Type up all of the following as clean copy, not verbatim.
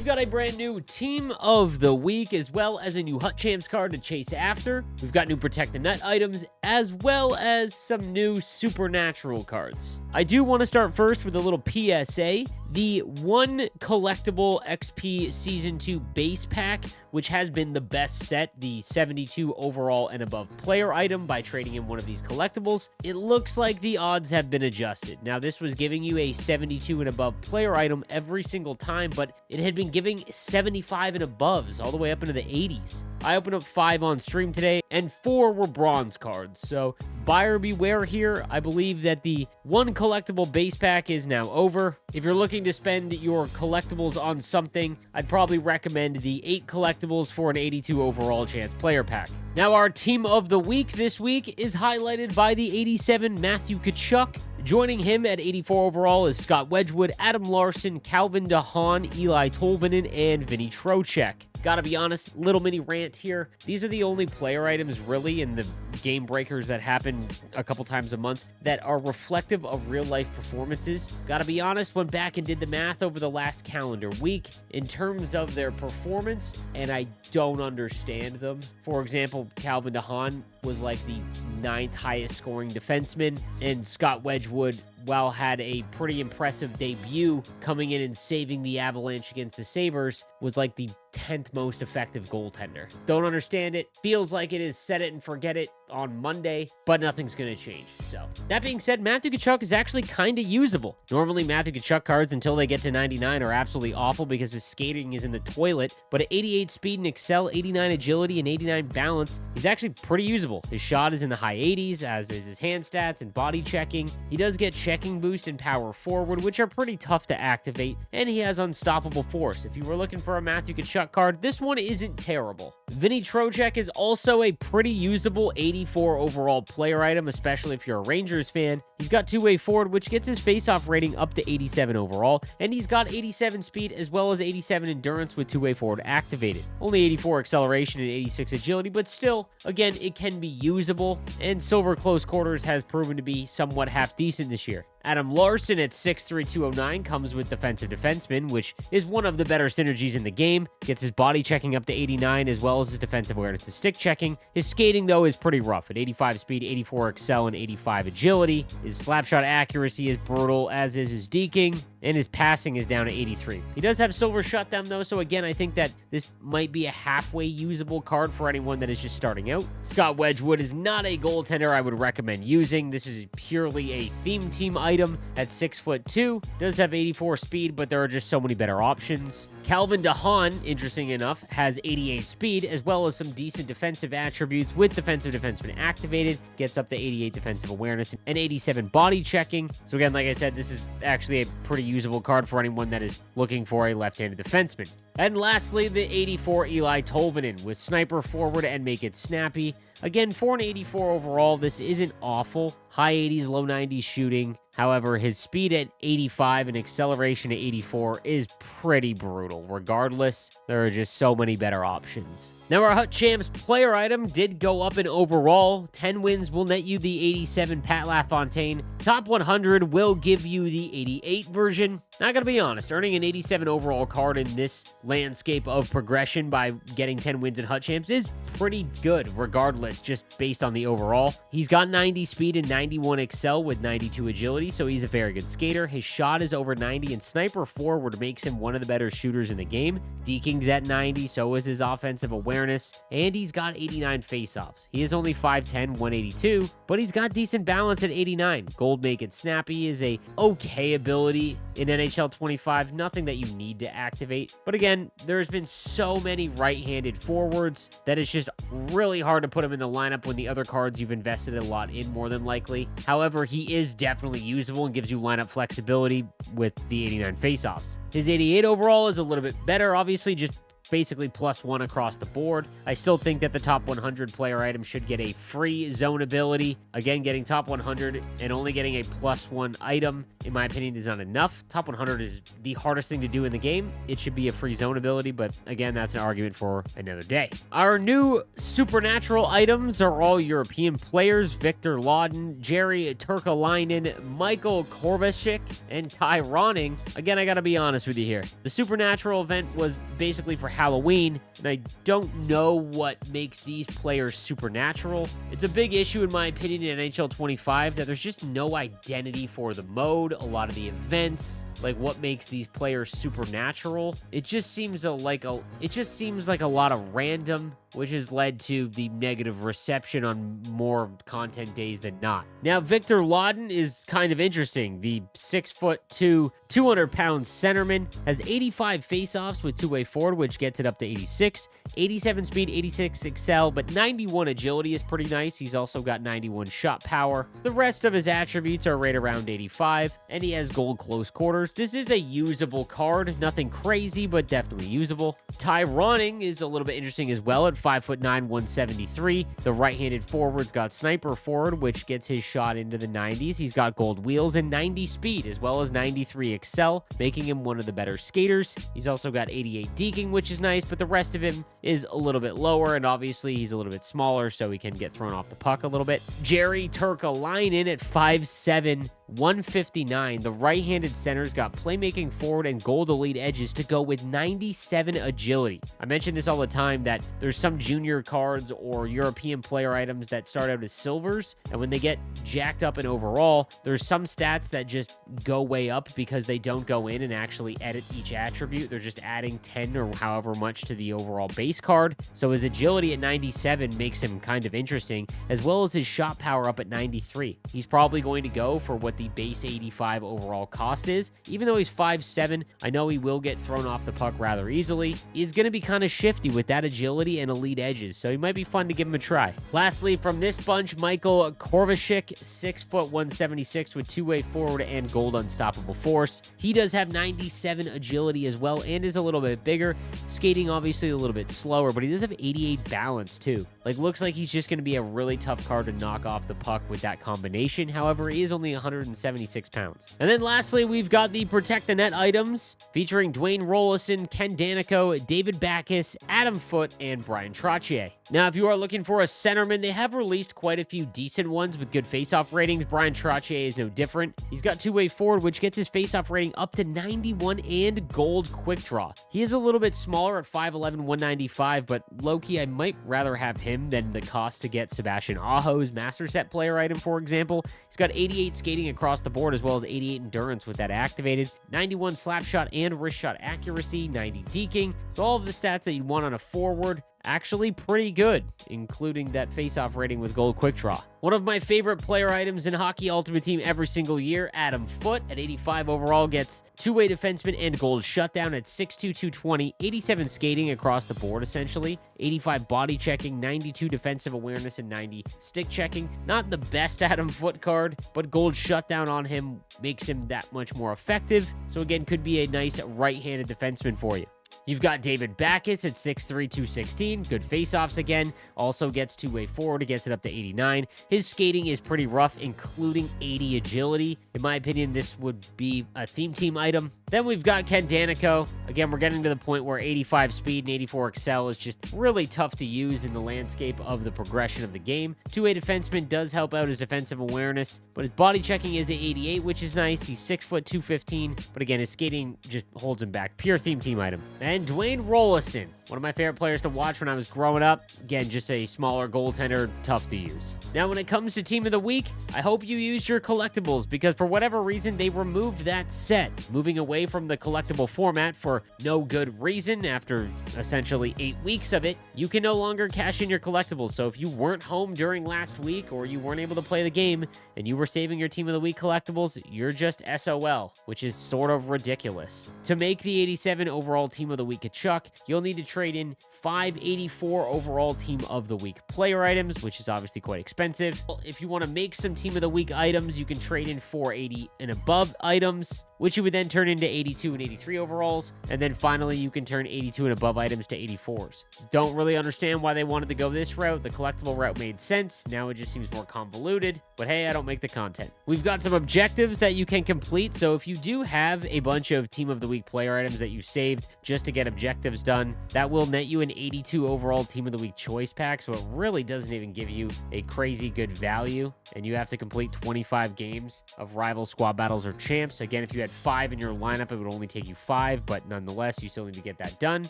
We've got a brand new Team of the Week, as well as a new Hut Champs card to chase after. We've got new Protect the Net items, as well as some new Supernatural cards. I do want to start first with a little PSA. The one collectible XP Season 2 base pack, which has been the best set, the 72 overall and above player item by trading in one of these collectibles, it looks like the odds have been adjusted. Now, this was giving you a 72 and above player item every single time, but it had been giving 75 and aboves all the way up into the 80s. I opened up 5 on stream today, and 4 were bronze cards, so buyer beware here. I believe that the one collectible base pack is now over. If you're looking to spend your collectibles on something, I'd probably recommend the 8 collectibles for an 82 overall chance player pack. Now, our Team of the Week this week is highlighted by the 87 Matthew Tkachuk. Joining him at 84 overall is Scott Wedgwood, Adam Larson, Calvin DeHaan, Eli Tolvanen, and Vinny Trocheck. Gotta be honest, little mini rant here. These are the only player items really in the game breakers that happen a couple times a month that are reflective of real life performances. Gotta be honest, went back and did the math over the last calendar week in terms of their performance, and I don't understand them. For example, Calvin DeHaan was like the 9th highest scoring defenseman, and Scott Wedgwood, while had a pretty impressive debut coming in and saving the Avalanche against the Sabres, was like the 10th most effective goaltender. Don't understand it. Feels like it is set it and forget it on Monday, but nothing's going to change. So that being said, Matthew Tkachuk is actually kind of usable. Normally, Matthew Tkachuk cards until they get to 99 are absolutely awful because his skating is in the toilet, but at 88 speed and excel, 89 agility, and 89 balance, he's actually pretty usable. His shot is in the high 80s, as is his hand stats and body checking. He does get checking boost and power forward, which are pretty tough to activate, and he has unstoppable force. If you were looking for a Matthew Tkachuk card, this one isn't terrible. Vinny Trocheck is also a pretty usable 84 overall player item, especially if you're a Rangers fan. He's got two-way forward, which gets his face-off rating up to 87 overall, and he's got 87 speed as well as 87 endurance with two-way forward activated. Only 84 acceleration and 86 agility, but still, again, it can be usable, and Silver Close Quarters has proven to be somewhat half-decent this year. Adam Larson at 6'3", 209 comes with defensive defenseman, which is one of the better synergies in the game. Gets his body checking up to 89 as well as his defensive awareness to stick checking. His skating, though, is pretty rough at 85 speed, 84 excel, and 85 agility. His slapshot accuracy is brutal, as is his deking, and his passing is down to 83. He does have silver shutdown, though, so again, I think that this might be a halfway usable card for anyone that is just starting out. Scott Wedgwood is not a goaltender I would recommend using. This is purely a theme team item at 6'2". Does have 84 speed, but there are just so many better options. Calvin DeHaan, interesting enough, has 88 speed, as well as some decent defensive attributes with defensive defenseman activated. Gets up to 88 defensive awareness and 87 body checking. So again, like I said, this is actually a pretty usable card for anyone that is looking for a left-handed defenseman. And lastly, the 84 Eli Tolvanen with sniper forward and make it snappy. Again, for an 84 overall, this isn't awful. High 80s, low 90s shooting. However, his speed at 85 and acceleration at 84 is pretty brutal. Regardless, there are just so many better options. Now, our Hut Champs player item did go up in overall. 10 wins will net you the 87 Pat LaFontaine. Top 100 will give you the 88 version. Not gonna be honest, earning an 87 overall card in this landscape of progression by getting 10 wins in Hut Champs is pretty good, regardless, just based on the overall. He's got 90 speed and 91 excel with 92 agility, so he's a very good skater. His shot is over 90, and sniper forward makes him one of the better shooters in the game. Deking's at 90, so is his offensive awareness, and he's got 89 faceoffs. He is only 5'10", 182, but he's got decent balance at 89. Gold Make It Snappy is a okay ability in NHL 25, nothing that you need to activate. But again, there's been so many right-handed forwards that it's just really hard to put him in the lineup when the other cards you've invested a lot in more than likely. However, he is definitely usable and gives you lineup flexibility with the 89 faceoffs. His 88 overall is a little bit better, obviously, just basically +1 across the board. I still think that the top 100 player item should get a free zone ability. Again, getting top 100 and only getting a +1 item, in my opinion, is not enough. Top 100 is the hardest thing to do in the game. It should be a free zone ability, but again, that's an argument for another day. Our new supernatural items are all European players: Victor Lawden, Jerry Turkalainen, Michael Kovacic, and Ty Ronning. Again, I gotta be honest with you here. The supernatural event was basically for Halloween, and I don't know what makes these players supernatural. It's a big issue, in my opinion, in NHL 25 that there's just no identity for the mode, a lot of the events, like what makes these players supernatural. It just seems like a lot of random, which has led to the negative reception on more content days than not. Now, Victor Lawden is kind of interesting. The 6'2", 200-pound centerman has 85 faceoffs with two-way forward, which gets it up to 86. 87 speed, 86 excel, but 91 agility is pretty nice. He's also got 91 shot power. The rest of his attributes are right around 85, and he has gold close quarters. This is a usable card. Nothing crazy, but definitely usable. Ty Ronning is a little bit interesting as well at 5'9", 173. The right-handed forward's got sniper forward, which gets his shot into the 90s. He's got gold wheels and 90 speed, as well as 93 excel, making him one of the better skaters. He's also got 88 deking, which is nice, but the rest of him is a little bit lower, and obviously he's a little bit smaller, so he can get thrown off the puck a little bit. Jerry Turkalainen at 5'7", 159. The right-handed center's got playmaking forward and gold elite edges to go with 97 agility. I mention this all the time that there's some junior cards or European player items that start out as silvers, and when they get jacked up in overall, there's some stats that just go way up because they don't go in and actually edit each attribute. They're just adding 10 or however much to the overall base card. So his agility at 97 makes him kind of interesting, as well as his shot power up at 93. He's probably going to go for what the base 85 overall cost is. Even though he's 5'7", I know he will get thrown off the puck rather easily. He's going to be kind of shifty with that agility and elite edges, so he might be fun to give him a try. Lastly, from this bunch, Michael Kovacic, 6', 176 with two-way forward and gold unstoppable force. He does have 97 agility as well and is a little bit bigger. Skating obviously a little bit slower, but he does have 88 balance too. Looks like he's just going to be a really tough card to knock off the puck with that combination. However, he is only 176 pounds. And then lastly, we've got the Protect the Net items featuring Dwayne Rollison, Ken Danico, David Backus, Adam Foote, and Brian Trottier. Now, if you are looking for a centerman, they have released quite a few decent ones with good faceoff ratings. Brian Trottier is no different. He's got two-way forward, which gets his faceoff rating up to 91 and gold quick draw. He is a little bit smaller at 5'11", 195, but low-key, I might rather have him than the cost to get Sebastian Aho's Master Set player item, for example. He's got 88 skating across the board, as well as 88 endurance with that activated, 91 slap shot and wrist shot accuracy, 90 deking. So all of the stats that you'd want on a forward, actually pretty good, including that face-off rating with gold quick draw. One of my favorite player items in Hockey Ultimate Team every single year, Adam Foote at 85 overall gets two-way defenseman and gold shutdown at 6'2", 220, 87 skating across the board essentially, 85 body checking, 92 defensive awareness, and 90 stick checking. Not the best Adam Foote card, but gold shutdown on him makes him that much more effective. So again, could be a nice right-handed defenseman for you. You've got David Backus at 6'3", 216. Good faceoffs again. Also gets two-way forward. It gets it up to 89. His skating is pretty rough, including 80 agility. In my opinion, this would be a theme team item. Then we've got Ken Danico. Again, we're getting to the point where 85 speed and 84 excel is just really tough to use in the landscape of the progression of the game. Two-way defenseman does help out his defensive awareness, but his body checking is at 88, which is nice. He's 6', 215, but again, his skating just holds him back. Pure theme team item. And Dwayne Rollison, one of my favorite players to watch when I was growing up. Again, just a smaller goaltender, tough to use. Now, when it comes to Team of the Week, I hope you used your collectibles because for whatever reason, they removed that set, moving away from the collectible format for no good reason. After essentially 8 weeks of it, you can no longer cash in your collectibles. So if you weren't home during last week or you weren't able to play the game and you were saving your Team of the Week collectibles, you're just SOL, which is sort of ridiculous. To make the 87 overall Team Team of the Week Tkachuk, you'll need to trade in 584 overall Team of the Week player items, which is obviously quite expensive. If you want to make some Team of the Week items, you can trade in 480 and above items, which you would then turn into 82 and 83 overalls. And then finally, you can turn 82 and above items to 84s. Don't really understand why they wanted to go this route. The collectible route made sense. Now it just seems more convoluted. But hey, I don't make the content. We've got some objectives that you can complete. So if you do have a bunch of Team of the Week player items that you saved just to get objectives done, that will net you an 82 overall Team of the Week choice pack. So it really doesn't even give you a crazy good value. And you have to complete 25 games of rival squad battles or champs. Again, if you had 5 in your lineup, it would only take you 5, but nonetheless, you still need to get that done.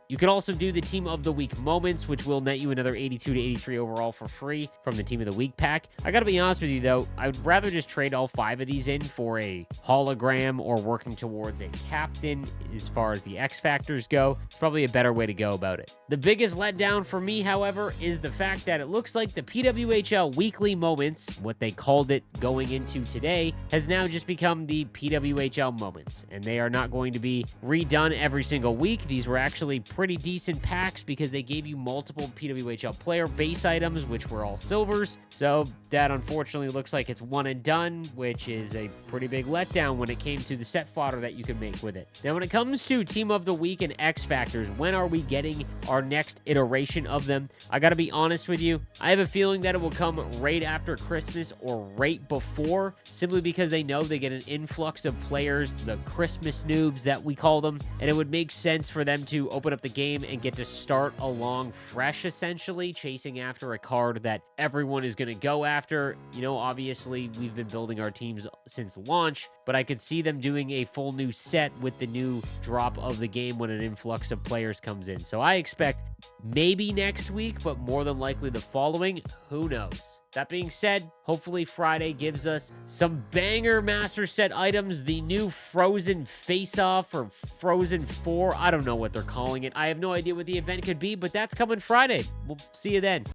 You can also do the Team of the Week moments, which will net you another 82 to 83 overall for free from the Team of the Week pack. I gotta be honest with you though, I would rather just trade all 5 of these in for a hologram or working towards a captain as far as the X factors go. It's probably a better way to go about it. The biggest letdown for me, however, is the fact that it looks like the PWHL weekly moments, what they called it going into today, has now just become the PWHL moments, and they are not going to be redone every single week. These were actually pretty decent packs because they gave you multiple PWHL player base items, which were all silvers. So that unfortunately looks like it's one and done, which is a pretty big letdown when it came to the set fodder that you can make with it. Now, when it comes to Team of the Week and X Factors, when are we getting our next iteration of them? I gotta be honest with you, I have a feeling that it will come right after Christmas or right before, simply because they know they get an influx of players, the Christmas noobs that we call them, and it would make sense for them to open up the game and get to start along fresh, essentially, chasing after a card that everyone is going to go after. You know, obviously, we've been building our teams since launch, but I could see them doing a full new set with the new drop of the game when an influx of players comes in. So I expect maybe next week, but more than likely the following. Who knows? That being said, hopefully Friday gives us some banger Master Set items. The new Frozen Face-Off or Frozen 4. I don't know what they're calling it. I have no idea what the event could be, but that's coming Friday. We'll see you then.